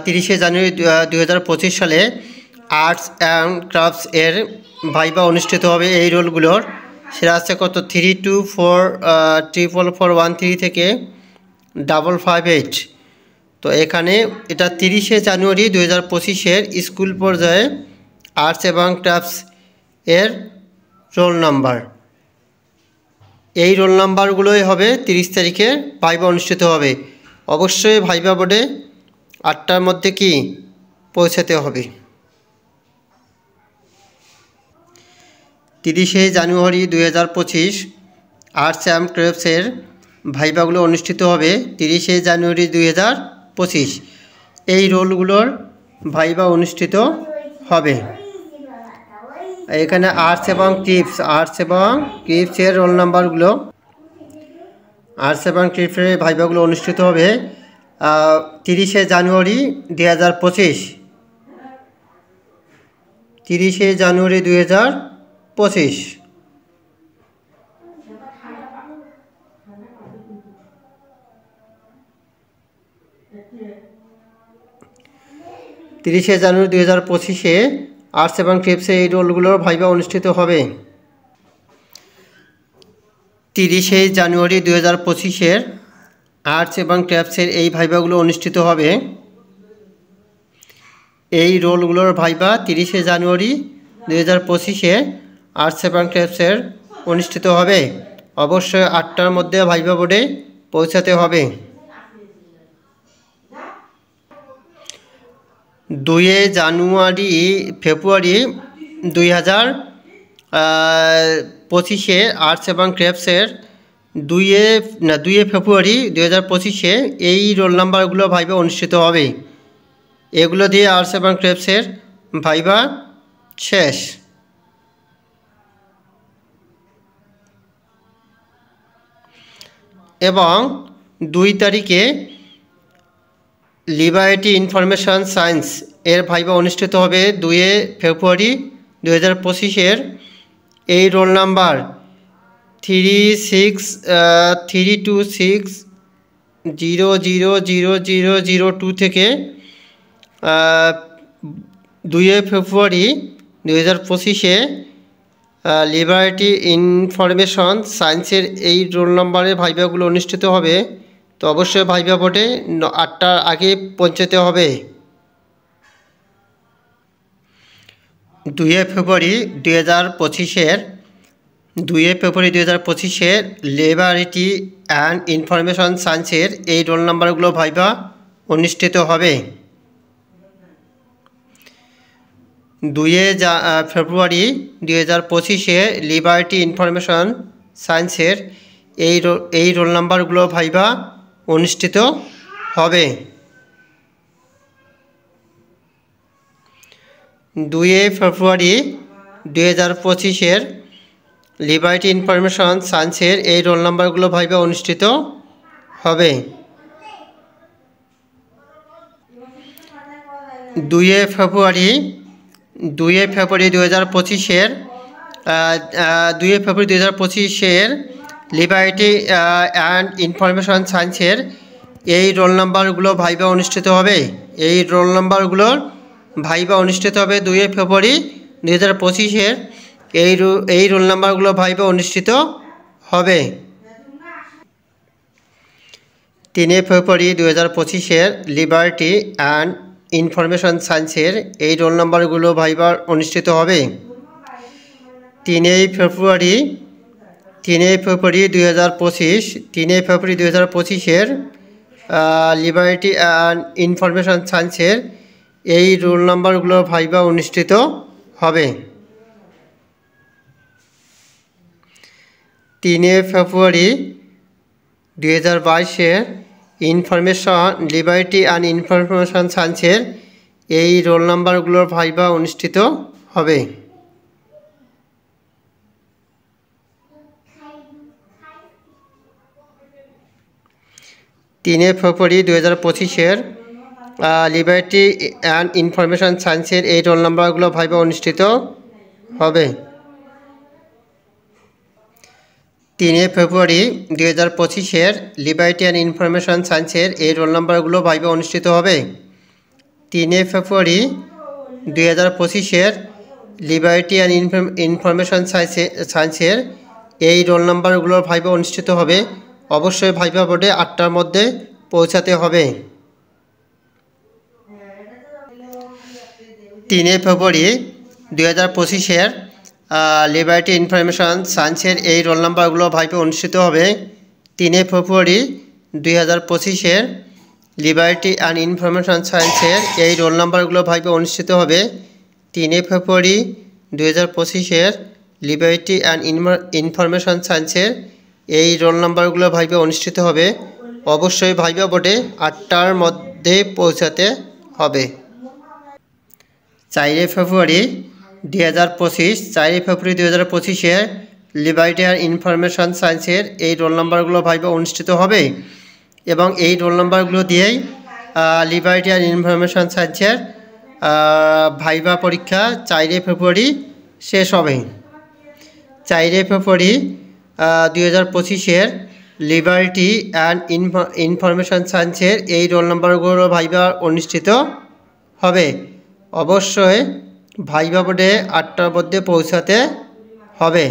30শে জানুয়ারি 2025 সালে arts and crafts এর viva অনুষ্ঠিত হবে। এই রোলগুলোর সেটা আছে কত 32444413 থেকে 558। তো এখানে এটা 30শে জানুয়ারি 2025-এর স্কুল পর্যায়ে আর্টস এবং ক্রাফটস এর রোল নাম্বার। এই রোল নাম্বারগুলোই হবে 30 তারিখে ভাইবা অনুষ্ঠিত হবে। অবশ্যই ভাইবা বোর্ডে 8টার মধ্যে কি পৌঁছাতে হবে। 30শে জানুয়ারি 2025 আর্টস অ্যান্ড ক্রাফটসের ভাইবাগুলো অনুষ্ঠিত হবে 30শে জানুয়ারি 2025। এই রোলগুলোর ভাইবা অনুষ্ঠিত হবে। এখানে আর্টস এবং ক্রিপসের রোল নাম্বারগুলো, আর্টস এবং ক্রিপসের ভাইবাগুলো অনুষ্ঠিত হবে 30শে জানুয়ারি 2025। 30শে জানুয়ারি 2025। তিরিশে জানুয়ারি 2025-এ আর্টস এবং ক্রিপসে এই রোলগুলোর ভাইবা অনুষ্ঠিত হবে। 30শে জানুয়ারি 2025-এর আর্টস এবং ক্রাফটসের এই ভাইবাগুলো অনুষ্ঠিত হবে। এই রোলগুলোর ভাইবা 30শে জানুয়ারি 2025-এ আর্টস এবং ক্রাফটসের অনুষ্ঠিত হবে। অবশ্যই 8টার মধ্যে ভাইবা বোর্ডে পৌঁছাতে হবে। 2 ফেব্রুয়ারি 2025-এ আর্টস এবং ক্রাফটসের 2 ফেব্রুয়ারি 2025-এ এই রোল নাম্বারগুলো ভাইবা অনুষ্ঠিত হবে। এগুলো দিয়ে আর্টস এবং ক্রাফটসের ভাইবা শেষ। এবং 2 তারিখে লিবার্টি ইনফরমেশন সায়েন্স এর ভাইবা অনুষ্ঠিত হবে 2 ফেব্রুয়ারি 2025-এর। এই রোল নাম্বার 326000002 থেকে 2 ফেব্রুয়ারি 2025-এ লিবার্টি ইনফরমেশন সায়েন্সের এই রোল নাম্বারের ভাইবাগুলো অনুষ্ঠিত হবে। তো অবশ্যই ভাইবা বোর্ডে 8টার আগে পৌঁছাতে হবে। 2 ফেব্রুয়ারি 2025-এর লিবার্টি অ্যান্ড ইনফরমেশন সায়েন্সের এই রোল নাম্বারগুলো ভাইবা অনুষ্ঠিত হবে। 2 ফেব্রুয়ারি 2025-এ লিবার্টি ইনফরমেশন সায়েন্সের এই রোল নাম্বারগুলো ভাইবা অনুষ্ঠিত হবে। 2 ফেব্রুয়ারি 2025-এর লিবার্টি ইনফরমেশন সায়েন্সের এই রোল নাম্বারগুলো ভাইবা অনুষ্ঠিত হবে। 2 ফেব্রুয়ারি 2025-এর লিবার্টি অ্যান্ড ইনফরমেশন সায়েন্সের এই রোল নাম্বারগুলো ভাইবা অনুষ্ঠিত হবে। এই রোল নাম্বারগুলোর ভাইবা অনুষ্ঠিত হবে 2 ফেব্রুয়ারি 2025-এর। এই রোল নাম্বারগুলো ভাইবা অনুষ্ঠিত হবে। 3 ফেব্রুয়ারি 2025-এর লিবার্টি অ্যান্ড ইনফরমেশন সায়েন্সের এই রোল নাম্বারগুলো ভাইবা অনুষ্ঠিত হবে। 3 ফেব্রুয়ারি 2025-এর লিবার্টি অ্যান্ড ইনফরমেশন সায়েন্সের এই রোল নাম্বারগুলো ভাইবা অনুষ্ঠিত হবে। 3 ফেব্রুয়ারি 2022-এর লিবার্টি অ্যান্ড ইনফরমেশন সায়েন্সের এই রোল নাম্বারগুলোর ভাইবা অনুষ্ঠিত হবে। 3 ফেব্রুয়ারি 2025-এর লিবার্টি অ্যান্ড ইনফরমেশন সায়েন্সের এই রোল নাম্বারগুলো ভাইবা অনুষ্ঠিত হবে। 3 ফেব্রুয়ারি 2025 লিবার্টি অ্যান্ড ইনফরমেশন সায়েন্সের এই রোল নাম্বারগুলো ভাইভা অনুষ্ঠিত হবে। 3 ফেব্রুয়ারি 2025 লিবার্টি অ্যান্ড ইনফরমেশন সায়েন্সের এই রোল নাম্বারগুলোর ভাইভা অনুষ্ঠিত হবে। অবশ্যই ভাইভা বোর্ডে 8টার মধ্যে পৌঁছাতে হবে। 3 ফেব্রুয়ারি 2025 লিবার্টি ইনফরমেশন সায়েন্সের এই রোল নাম্বারগুলো ভাইভা অনুষ্ঠিত হবে। 3 ফেব্রুয়ারি 2025 লিবার্টি অ্যান্ড ইনফরমেশন সায়েন্সের এই রোল নাম্বারগুলো ভাইভা অনুষ্ঠিত হবে। 3 ফেব্রুয়ারি 2025 লিবার্টি অ্যান্ড ইনফরমেশন সায়েন্সের এই রোল নাম্বারগুলো ভাইভা অনুষ্ঠিত হবে। অবশ্যই ভাইভা বোর্ডে 8টার মধ্যে পৌঁছাতে হবে। 4 ফেব্রুয়ারি 2025 লিবার্টি অ্যান্ড ইনফরমেশন সায়েন্সের এই রোল নাম্বারগুলো ভাইভা অনুষ্ঠিত হবে এবং এই রোল নাম্বারগুলো দিয়েই লিবার্টি অ্যান্ড ইনফরমেশন সায়েন্সের ভাইভা পরীক্ষা 4 ফেব্রুয়ারি শেষ হবে। 4 ফেব্রুয়ারি 2025 লিবার্টি অ্যান্ড ইনফরমেশন সায়েন্সের এই রোল নাম্বারগুলো ভাইভা অনুষ্ঠিত হবে। অবশ্যই ভাইভা বোর্ডে 8টার মধ্যে পৌঁছাতে হবে।